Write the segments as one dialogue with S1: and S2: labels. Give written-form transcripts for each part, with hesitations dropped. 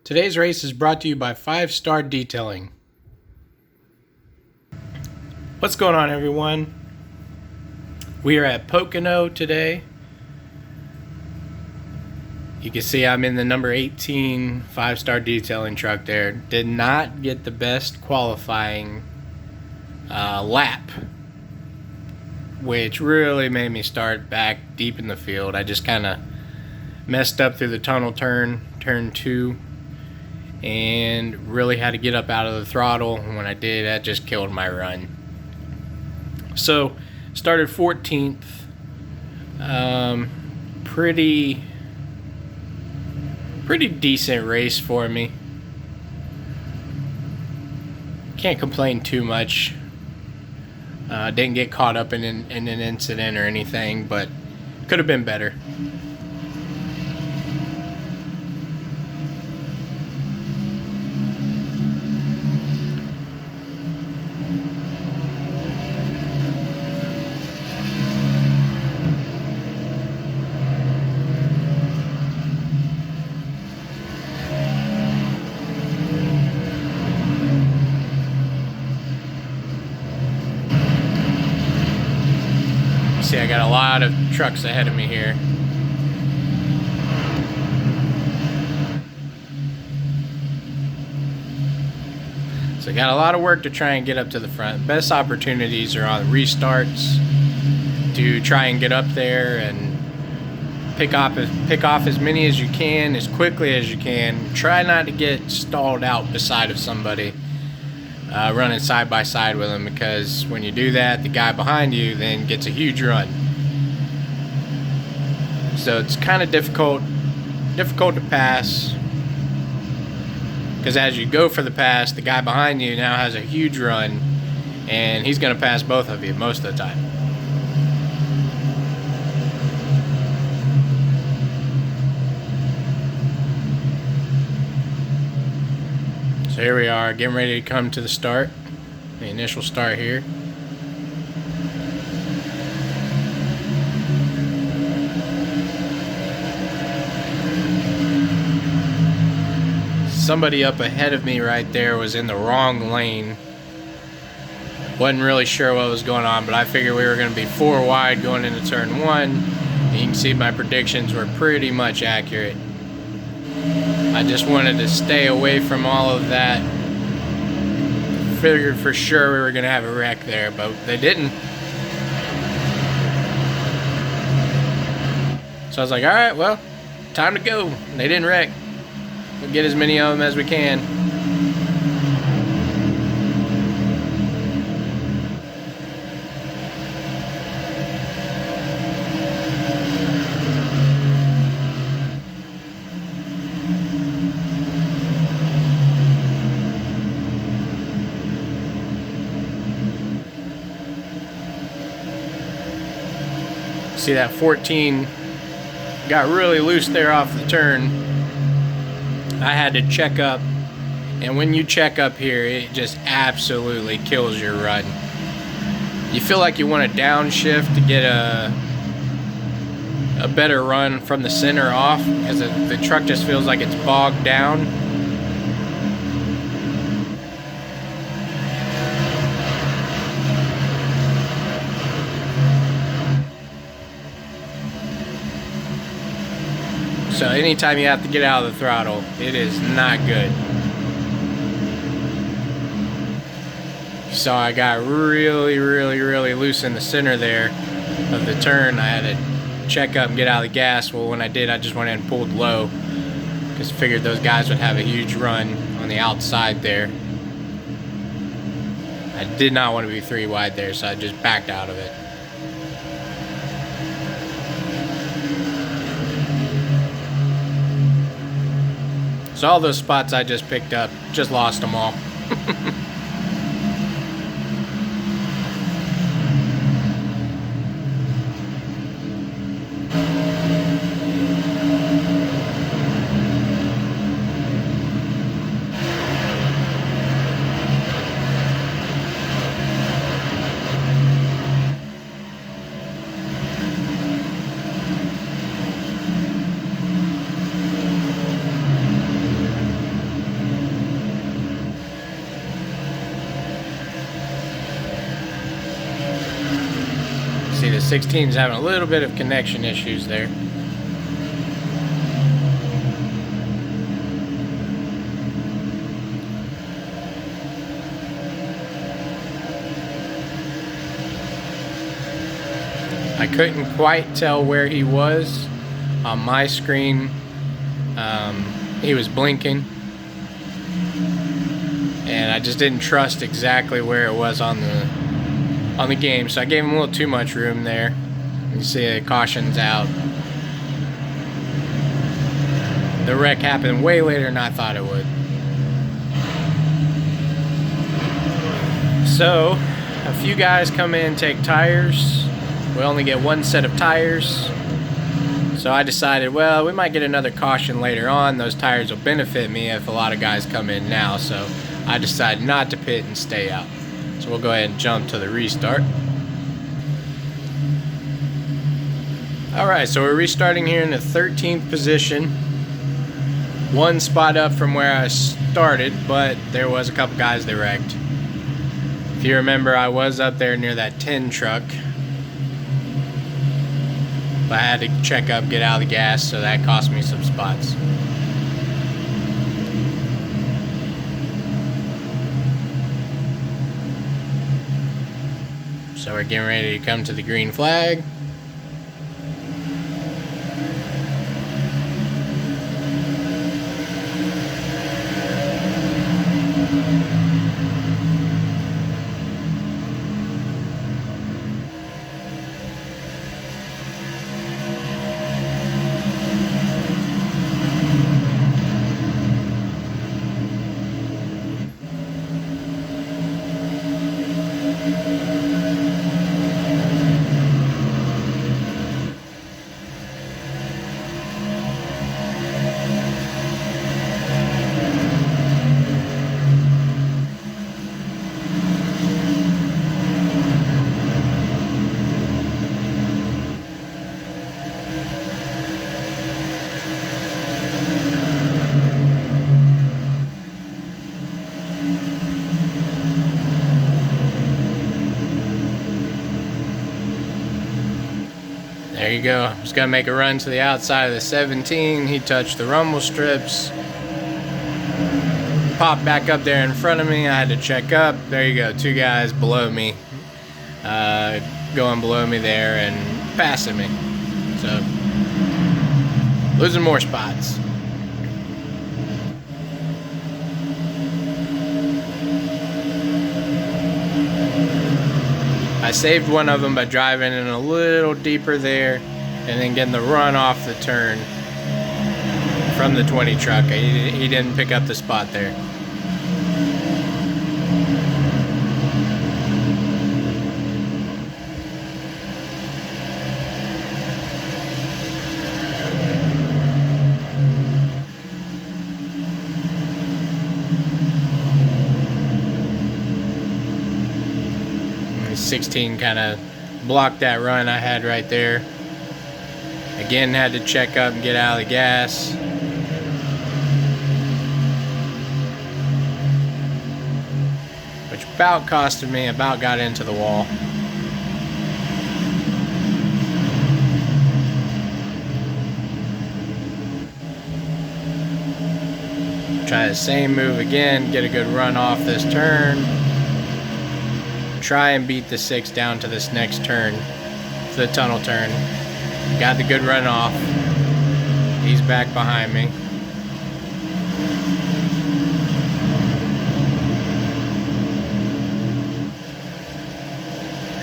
S1: Today's race is brought to you by 5 Star Detailing. What's going on, everyone? We are at Pocono today. You can see I'm in the number 18 5-star detailing truck there. Did not get the best qualifying lap, which really made me start back deep in the field. I just kind of messed up through the tunnel turn 2, and really had to get up out of the throttle. And when I did, that just killed my run. So started 14th. Pretty decent race for me. Can't complain too much. Didn't get caught up in an incident or anything, but could have been better. See, I got a lot of trucks ahead of me here. So I got a lot of work to try and get up to the front. Best opportunities are on restarts to try and get up there and pick off as many as you can, as quickly as you can. Try not to get stalled out beside of somebody. Running side by side with them, because when you do that, the guy behind you then gets a huge run. So it's kind of difficult to pass, because as you go for the pass, the guy behind you now has a huge run, and he's going to pass both of you most of the time. So here we are, getting ready to come to the start, the initial start here. Somebody up ahead of me right there was in the wrong lane. Wasn't really sure what was going on, but I figured we were going to be 4 wide going into turn 1. And you can see my predictions were pretty much accurate. I just wanted to stay away from all of that. Figured for sure we were going to have a wreck there, but they didn't. So I was like, alright, well, time to go. They didn't wreck. We'll get as many of them as we can. See, that 14 got really loose there off the turn. I had to check up, and when you check up here, it just absolutely kills your run. You feel like you want to downshift to get a better run from the center off, because the truck just feels like it's bogged down. So anytime you have to get out of the throttle, it is not good. So I got really loose in the center there of the turn. I had to check up and get out of the gas. Well, when I did, I just went in and pulled low, because I figured those guys would have a huge run on the outside there. I did not want to be 3 wide there, so I just backed out of it. So all those spots I just picked up, just lost them all. the 16 is having a little bit of connection issues there. I couldn't quite tell where he was on my screen. He was blinking, and I just didn't trust exactly where it was on the game, so I gave him a little too much room there. You see the caution's out. The wreck happened way later than I thought it would. So a few guys come in and take tires. We only get one set of tires. So I decided, well, we might get another caution later on. Those tires will benefit me if a lot of guys come in now. So I decided not to pit and stay out. So we'll go ahead and jump to the restart. Alright, so we're restarting here in the 13th position. One spot up from where I started, but there was a couple guys that wrecked. If you remember, I was up there near that 10 truck. I had to check up, get out of the gas, so that cost me some spots. So we're getting ready to come to the green flag. There you go. I was going to make a run to the outside of the 17. He touched the rumble strips. Popped back up there in front of me. I had to check up. There you go. Two guys below me. Going below me there and passing me. So, losing more spots. I saved one of them by driving in a little deeper there and then getting the run off the turn from the 20 truck. He didn't pick up the spot there. The 16 kind of blocked that run I had right there. Again, had to check up and get out of the gas. Which about costed me, about got into the wall. Try the same move again, get a good run off this turn. Try and beat the 6 down to this next turn, the tunnel turn. Got the good run off. He's back behind me.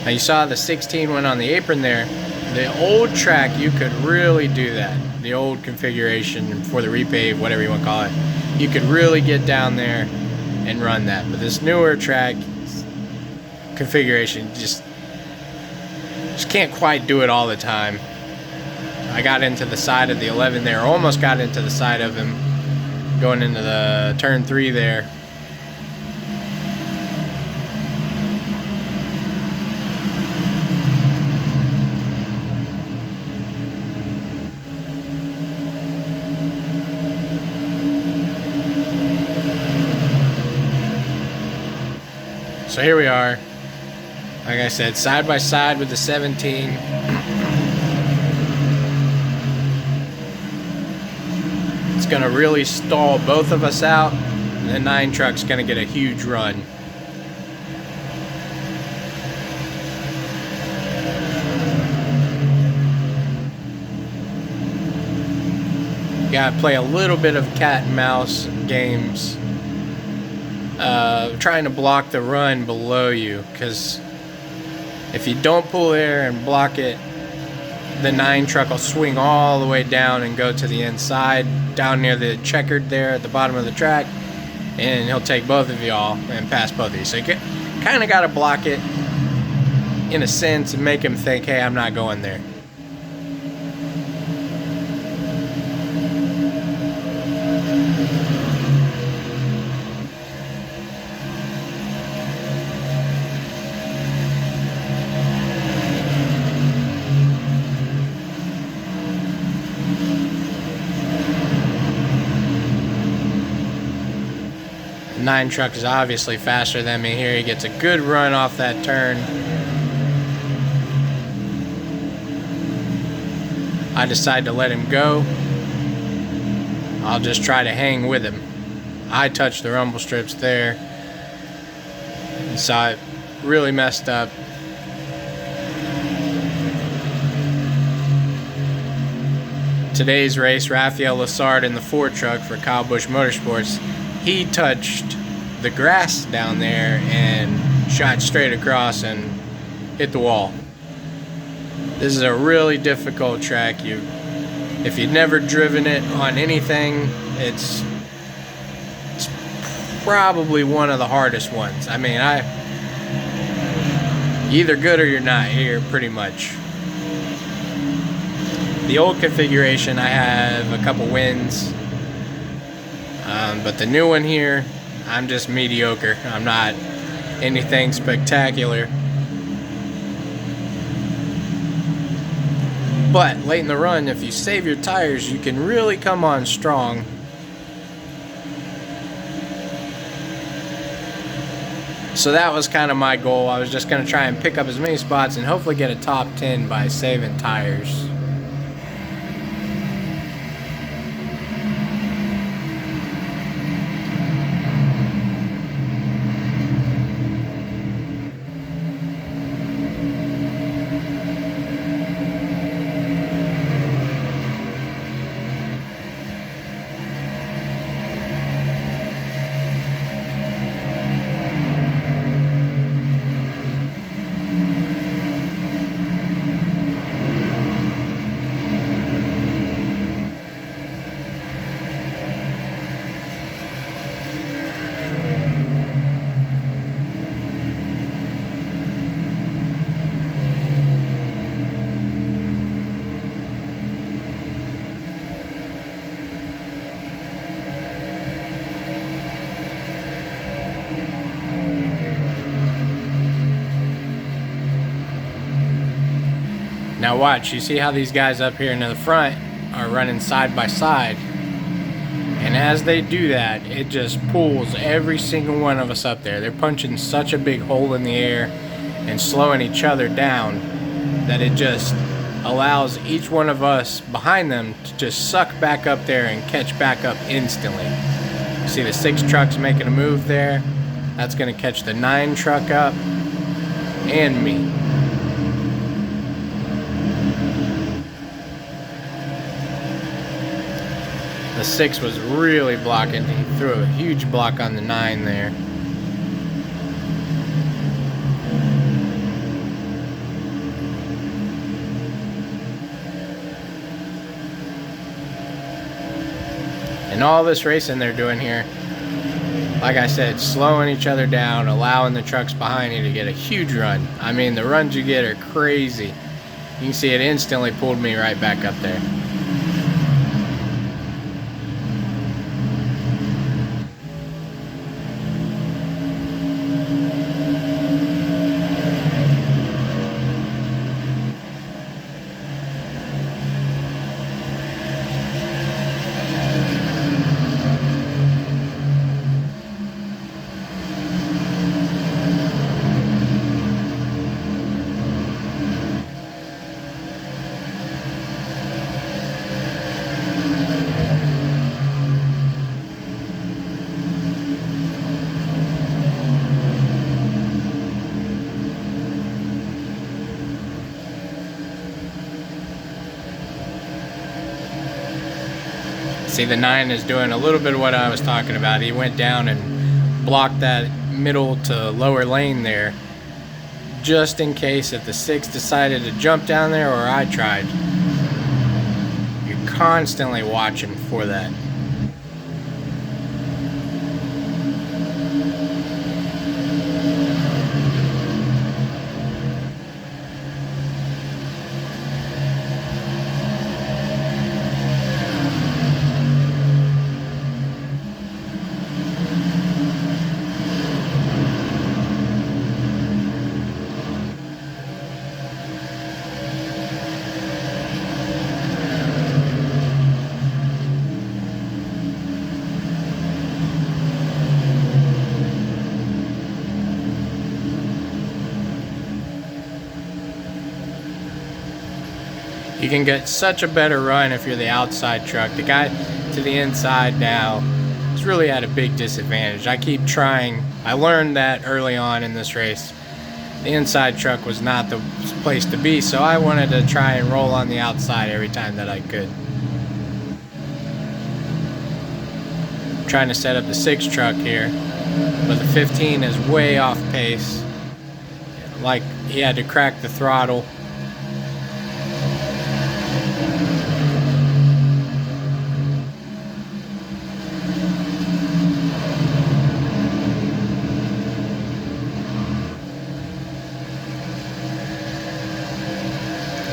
S1: Now you saw the 16 went on the apron there. The old track, you could really do that. The old configuration for the repave, whatever you want to call it. You could really get down there and run that. But this newer track configuration just can't quite do it all the time. I got into the side of the 11 there, almost got into the side of him going into the turn 3 there. So here we are. Like I said, side by side with the 17. It's gonna really stall both of us out. The 9 truck's gonna get a huge run. You gotta play a little bit of cat and mouse games, trying to block the run below you, because if you don't pull there and block it, the 9 truck will swing all the way down and go to the inside, down near the checkered there at the bottom of the track, and he'll take both of y'all and pass both of you. So you kind of got to block it in a sense and make him think, hey, I'm not going there. The 9 truck is obviously faster than me here. He gets a good run off that turn. I decide to let him go. I'll just try to hang with him. I touched the rumble strips there, and so I really messed up. Today's race, Raphael Lassard in the 4 truck for Kyle Busch Motorsports, he touched the grass down there and shot straight across and hit the wall. This is a really difficult track. If you've never driven it on anything, it's probably one of the hardest ones. I mean, either good or you're not here, pretty much. The old configuration, I have a couple wins. But the new one here, I'm just mediocre. I'm not anything spectacular. But late in the run, if you save your tires, you can really come on strong. So that was kind of my goal. I was just going to try and pick up as many spots and hopefully get a top 10 by saving tires. Now watch, you see how these guys up here in the front are running side by side. And as they do that, it just pulls every single one of us up there. They're punching such a big hole in the air and slowing each other down that it just allows each one of us behind them to just suck back up there and catch back up instantly. You see the 6 trucks making a move there. That's going to catch the 9 truck up and me. The 6 was really blocking. He threw a huge block on the 9 there. And all this racing they're doing here, like I said, slowing each other down, allowing the trucks behind you to get a huge run. I mean, the runs you get are crazy. You can see it instantly pulled me right back up there. See, the 9 is doing a little bit of what I was talking about. He went down and blocked that middle to lower lane there, just in case if the 6 decided to jump down there or I tried. You're constantly watching for that. You can get such a better run if you're the outside truck. The guy to the inside now is really at a big disadvantage. I keep trying. I learned that early on in this race. The inside truck was not the place to be, so I wanted to try and roll on the outside every time that I could. Trying to set up the 6 truck here, but the 15 is way off pace. Like he had to crack the throttle.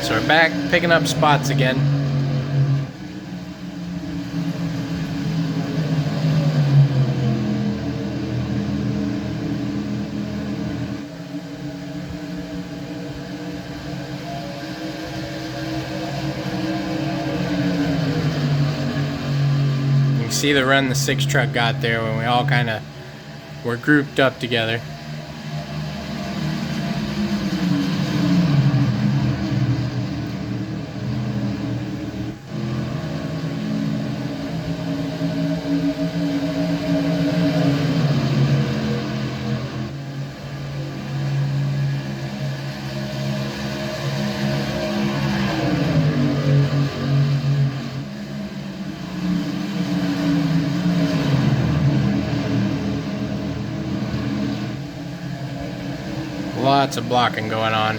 S1: So we're back picking up spots again. You can see the run the 6 truck got there when we all kind of were grouped up together. Lots of blocking going on.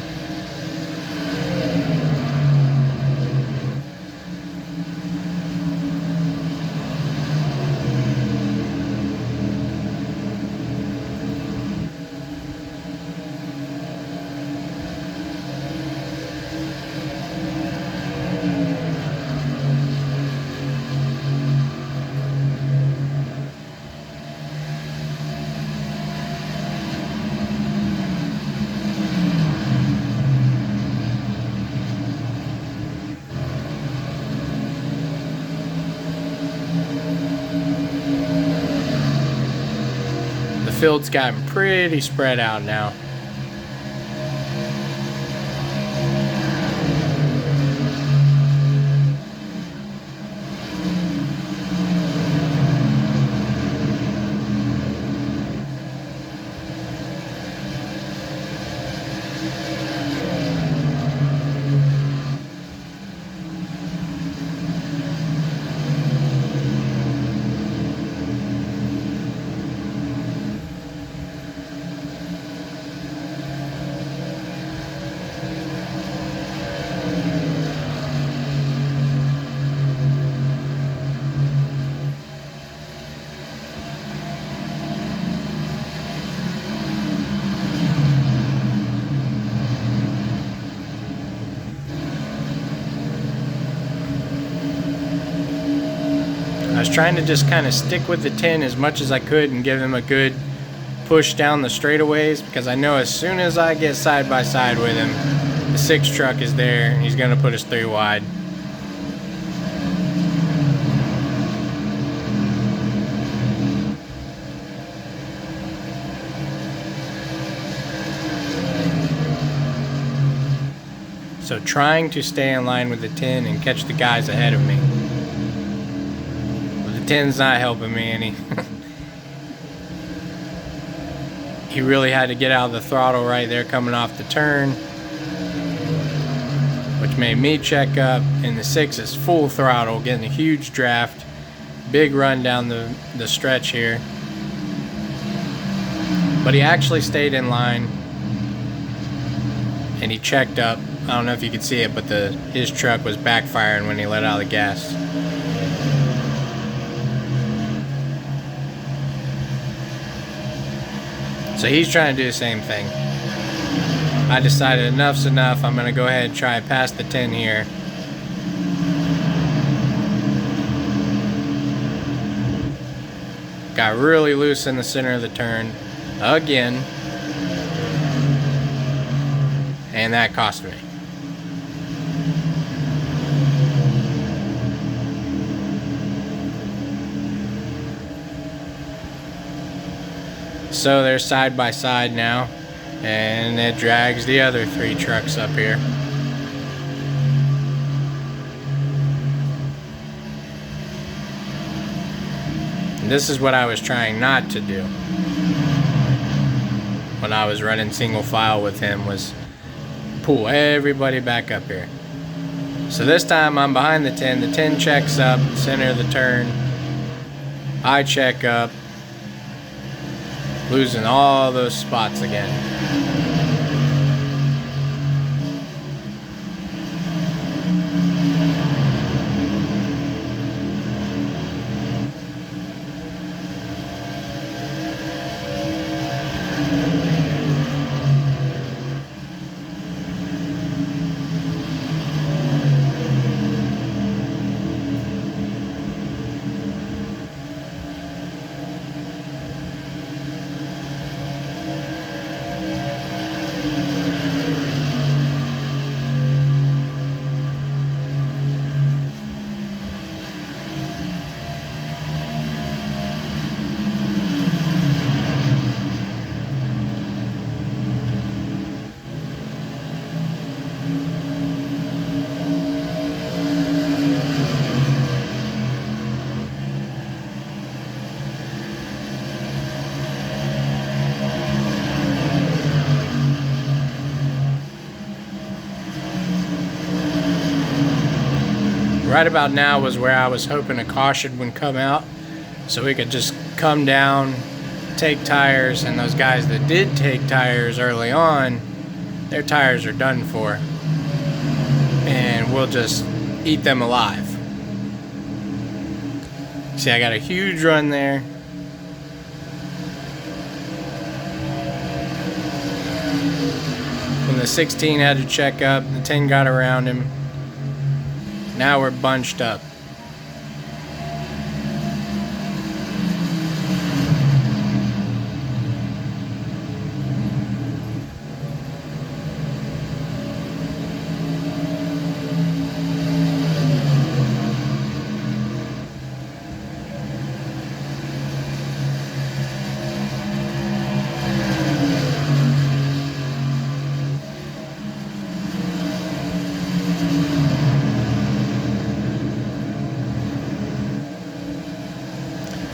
S1: The field's gotten pretty spread out now. I was trying to just kind of stick with the 10 as much as I could and give him a good push down the straightaways, because I know as soon as I get side by side with him, the 6 truck is there and he's going to put us 3 wide. So trying to stay in line with the 10 and catch the guys ahead of me. But the 10's not helping me any. He really had to get out of the throttle right there coming off the turn, which made me check up, and the 6 is full throttle, getting a huge draft. big run down the stretch here. But he actually stayed in line, and he checked up. I don't know if you could see it, but his truck was backfiring when he let out the gas. So he's trying to do the same thing. I decided enough's enough. I'm going to go ahead and try and pass the 10 here. Got really loose in the center of the turn again, and that cost me. So they're side by side now, and it drags the other 3 trucks up here. And this is what I was trying not to do when I was running single file with him, was pull everybody back up here. So this time I'm behind the 10 checks up, center of the turn, I check up, losing all those spots again. Right about now was where I was hoping a caution would come out, so we could just come down, take tires, and those guys that did take tires early on, their tires are done for, and we'll just eat them alive. See, I got a huge run there. When the 16 had to check up, the 10 got around him. Now we're bunched up.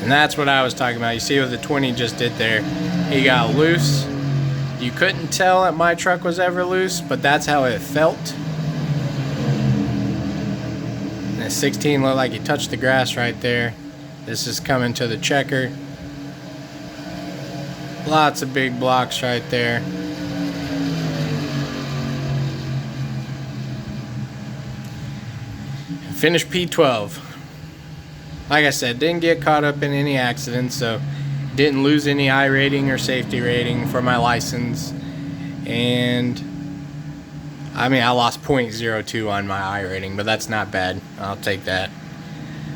S1: And that's what I was talking about. You see what the 20 just did there? He got loose. You couldn't tell that my truck was ever loose, but that's how it felt. And the 16 looked like he touched the grass right there. This is coming to the checker. Lots of big blocks right there. Finished P12. Like I said, didn't get caught up in any accidents, so didn't lose any I rating or safety rating for my license. And I mean, I lost 0.02 on my I rating, but that's not bad. I'll take that.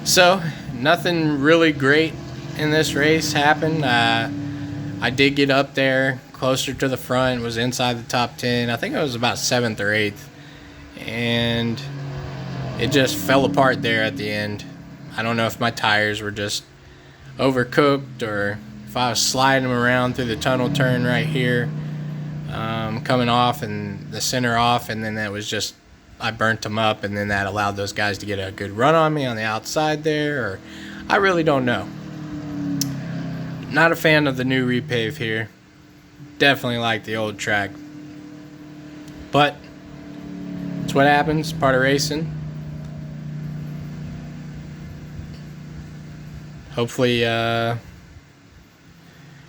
S1: So nothing really great in this race happened. I did get up there closer to the front, was inside the top 10. I think I was about 7th or 8th, and it just fell apart there at the end. I don't know if my tires were just overcooked or if I was sliding them around through the tunnel turn right here, coming off and the center off, and then that was just, I burnt them up, and then that allowed those guys to get a good run on me on the outside there, or I really don't know. Not a fan of the new repave here. Definitely like the old track. But it's what happens, part of racing. hopefully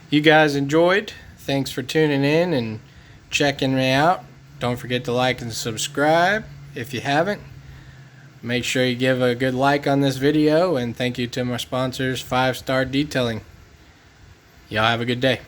S1: you guys enjoyed. Thanks for tuning in and checking me out. Don't forget to like and subscribe if you haven't. Make sure you give a good like on this video, and thank you to my sponsors, 5 Star Detailing. Y'all have a good day.